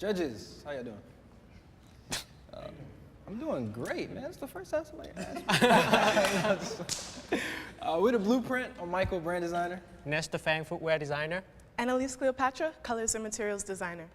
Judges, how y'all doing? I'm doing great, man. It's the first time somebody asked me. We're the Blueprint. I'm Michael, brand designer. Nesta Fang, footwear designer. Annalise Cleopatra, colors and materials designer.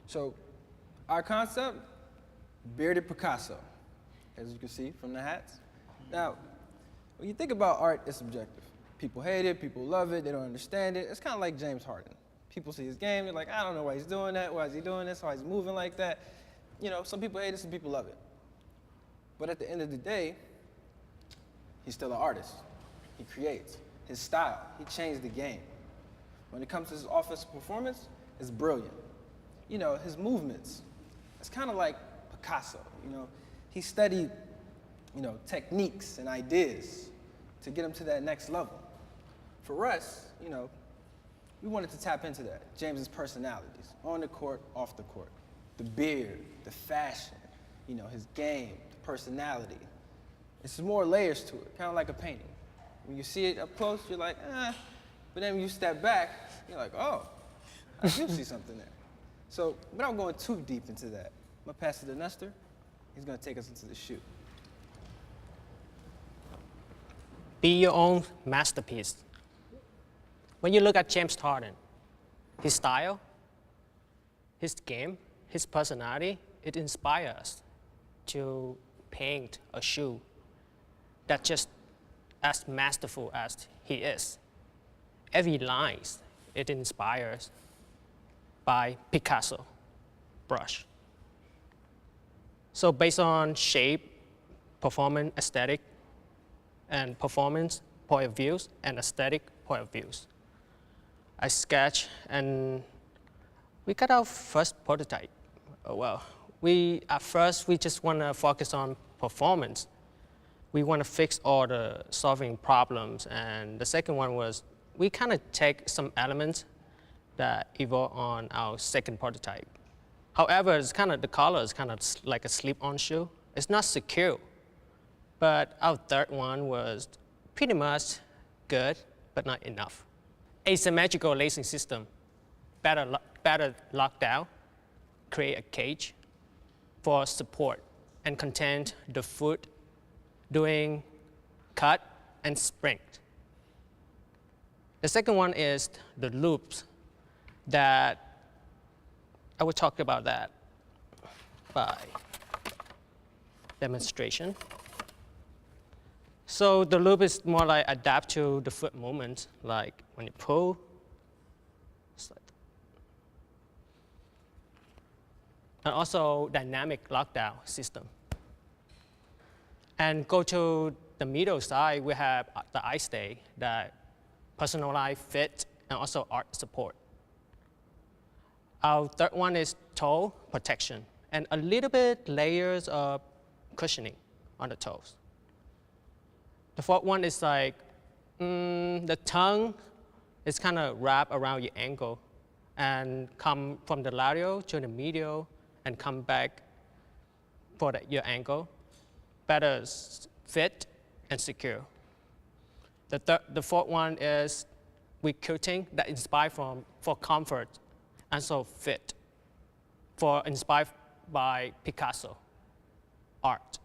So, our concept, bearded Picasso, as you can see from the hats. Now, when you think about art, it's subjective. People hate it, people love it, they don't understand it. It's kind of like James Harden. People see his game, they're like, I don't know why he's doing that, why is he doing this, why he's moving like that. You know, some people hate it, some people love it. But at the end of the day, he's still an artist. He creates. His style, he changed the game. When it comes to his offensive performance, it's brilliant. You know, his movements, it's kind of like Picasso, you know. He studied, you know, techniques and ideas to get him to that next level. For us, you know, we wanted to tap into that. James's personalities, on the court, off the court. The beard, the fashion, you know, his game, the personality. It's more layers to it, kind of like a painting. When you see it up close, you're like, eh. But then when you step back, you're like, oh, I do see something there. So without going too deep into that, I'm gonna pass it to Nestor. He's gonna take us into the shoot. Be your own masterpiece. When you look at James Harden, his style, his game, his personality, it inspires us to paint a shoe that's just as masterful as he is. Every line, it inspires by Picasso brush. So based on shape, performance, aesthetic, and performance point of views and aesthetic point of views, I sketch and we got our first prototype. Well, at first we just want to focus on performance. We want to fix all the solving problems, and the second one was we kind of take some elements that evolve on our second prototype. However, it's kind of the color is kind of like a slip-on shoe. It's not secure, but our third one was pretty much good, but not enough. Asymmetrical lacing system, better lockdown, create a cage for support and contain the foot doing cut and sprint. The second one is the loops that I will talk about that by demonstration. So the loop is more like adapt to the foot movement, like when you pull, slide. And also dynamic lockdown system. And go to the middle side, we have the eye stay that personalized fit and also art support. Our third one is toe protection and a little bit layers of cushioning on the toes. The fourth one is like the tongue is kind of wrapped around your ankle and come from the lateral to the medial and come back for your ankle. Better fit and secure. The fourth one is with quilting that inspired for comfort and so fit, for inspired by Picasso art.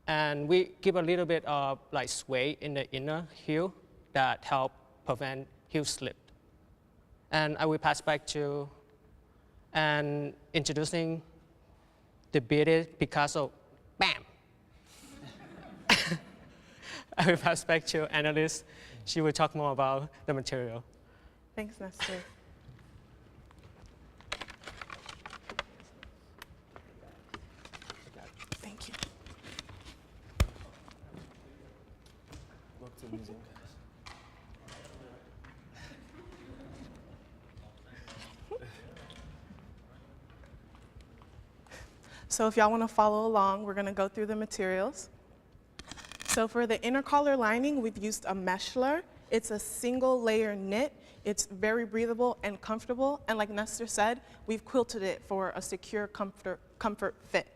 And we give a little bit of like sway in the inner heel that help prevent heel slip. And I will pass back to and introducing the bearded Picasso, bam. I will pass back to Annalise. She will talk more about the material. Thanks, Nestor. Thank you. Welcome to the museum. So if y'all want to follow along, we're going to go through the materials. So for the inner collar lining, we've used a meshler. It's a single layer knit. It's very breathable and comfortable. And like Nestor said, we've quilted it for a secure comfort fit.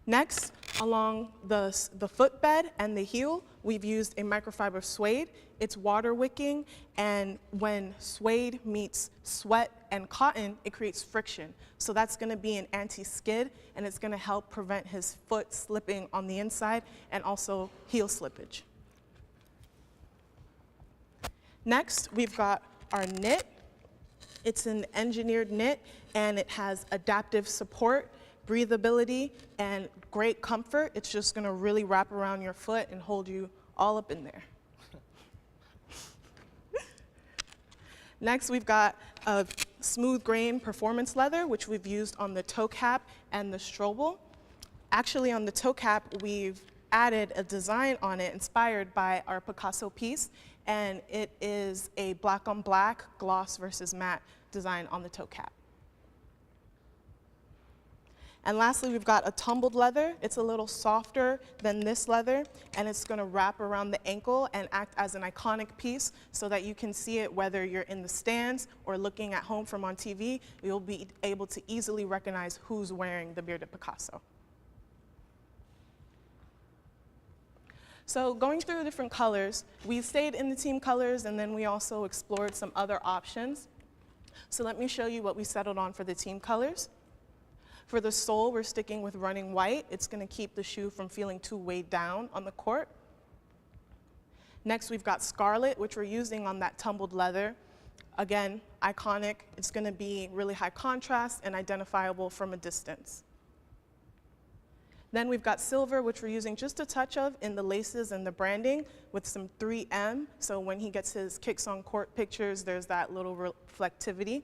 Next, Along the footbed and the heel, we've used a microfiber suede. It's water wicking, and when suede meets sweat and cotton, it creates friction. So that's gonna be an anti-skid, and it's gonna help prevent his foot slipping on the inside and also heel slippage. Next, we've got our knit. It's an engineered knit, and it has adaptive support, breathability, and great comfort. It's just gonna really wrap around your foot and hold you all up in there. Next, we've got a smooth grain performance leather, which we've used on the toe cap and the Strobel. Actually, on the toe cap, we've added a design on it inspired by our Picasso piece, and it is a black on black, gloss versus matte design on the toe cap. And lastly, we've got a tumbled leather. It's a little softer than this leather, and it's gonna wrap around the ankle and act as an iconic piece so that you can see it whether you're in the stands or looking at home from on TV. You'll be able to easily recognize who's wearing the bearded Picasso. So going through the different colors, we stayed in the team colors, and then we also explored some other options. So let me show you what we settled on for the team colors. For the sole, we're sticking with running white. It's gonna keep the shoe from feeling too weighed down on the court. Next, we've got scarlet, which we're using on that tumbled leather. Again, iconic. It's gonna be really high contrast and identifiable from a distance. Then we've got silver, which we're using just a touch of in the laces and the branding with some 3M. So when he gets his kicks on court pictures, there's that little reflectivity.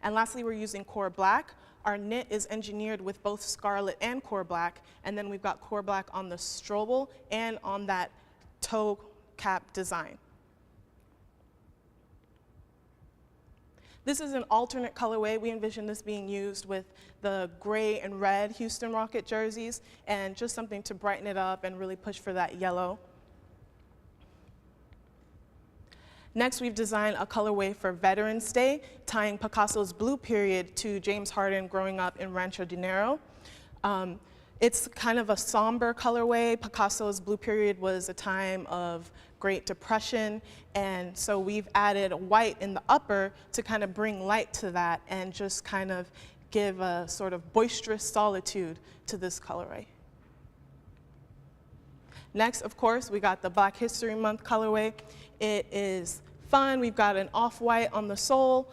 And lastly, we're using core black. Our knit is engineered with both scarlet and core black, and then we've got core black on the Strobel and on that toe cap design. This is an alternate colorway. We envision this being used with the gray and red Houston Rocket jerseys, and just something to brighten it up and really push for that yellow. Next, we've designed a colorway for Veterans Day, tying Picasso's blue period to James Harden growing up in Rancho Dinero. It's kind of a somber colorway. Picasso's blue period was a time of Great Depression, and so we've added white in the upper to kind of bring light to that and just kind of give a sort of boisterous solitude to this colorway. Next, of course, we got the Black History Month colorway. It is fun. We've got an off-white on the sole.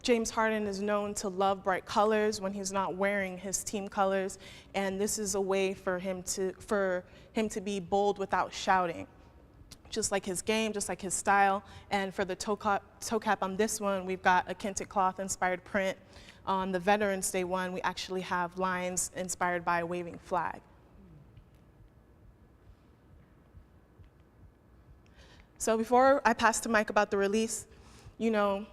James Harden is known to love bright colors when he's not wearing his team colors, and this is a way for him to be bold without shouting. Just like his game, just like his style. And for the toe cap on this one, we've got a Kente cloth inspired print. On the Veterans Day one, we actually have lines inspired by a waving flag. So before I pass to Mike about the release, you know,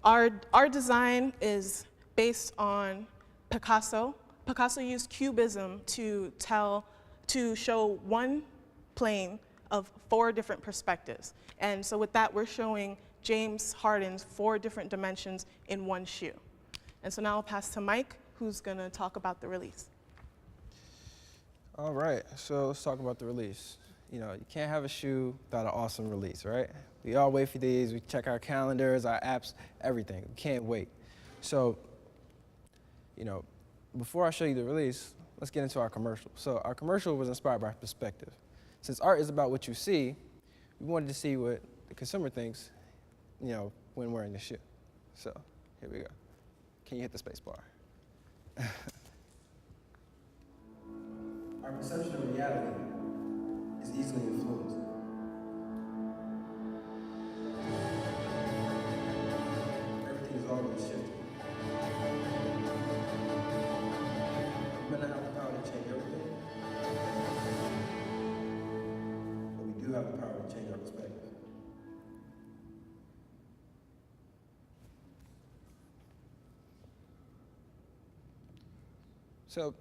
our design is based on Picasso. Picasso used cubism to show one plane of 4 different perspectives. And so with that, we're showing James Harden's 4 different dimensions in one shoe. And so now I'll pass to Mike, who's gonna talk about the release. All right, so let's talk about the release. You know, you can't have a shoe without an awesome release, right? We all wait for these. We check our calendars, our apps, everything. We can't wait. So, you know, before I show you the release, let's get into our commercial. So our commercial was inspired by perspective. Since art is about what you see, we wanted to see what the consumer thinks, you know, when wearing the shoe. So here we go. Can you hit the space bar? Our perception of reality is easily influenced. Everything is always shifting. We may not have the power to change everything, but we do have the power to change our perspective. So,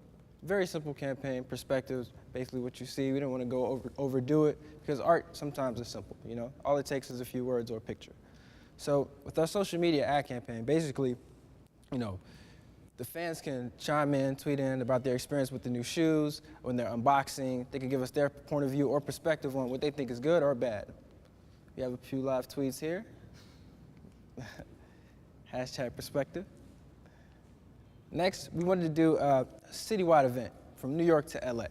very simple campaign, perspectives, basically what you see. We don't want to go overdo it because art sometimes is simple, you know? All it takes is a few words or a picture. So with our social media ad campaign, basically, you know, the fans can chime in, tweet in about their experience with the new shoes, when they're unboxing. They can give us their point of view or perspective on what they think is good or bad. We have a few live tweets here. Hashtag perspective. Next, we wanted to do a citywide event from New York to LA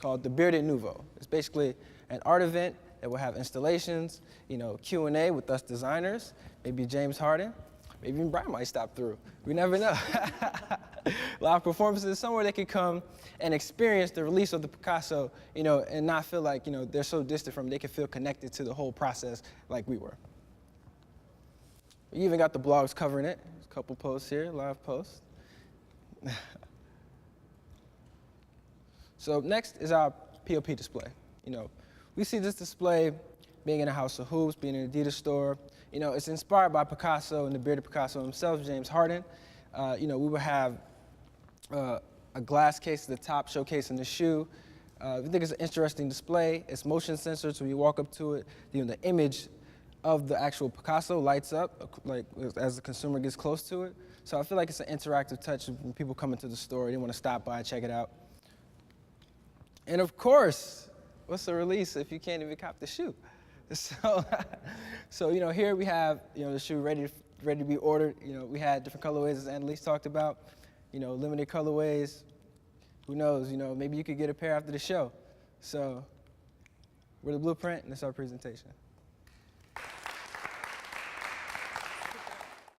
called the Bearded Nouveau. It's basically an art event that will have installations, Q&A with us designers, maybe James Harden, maybe even Brian might stop through. We never know. Live performances, somewhere they can come and experience the release of the Picasso, and not feel like, they're so distant from it. They can feel connected to the whole process like we were. We even got the blogs covering it. There's a couple posts here, live posts. So next is our POP display. We see this display being in a House of Hoops, being in an Adidas store. It's inspired by Picasso and the bearded Picasso himself, James Harden. We would have a glass case at the top showcasing the shoe. We think it's an interesting display. It's motion censored, so when you walk up to it, the image of the actual Picasso lights up as the consumer gets close to it. So I feel like it's an interactive touch when people come into the store. They want to stop by, check it out. And of course, what's the release if you can't even cop the shoe? So here we have the shoe ready to be ordered. We had different colorways as Annalise talked about. Limited colorways. Who knows? Maybe you could get a pair after the show. So we're the Blueprint, and that's our presentation.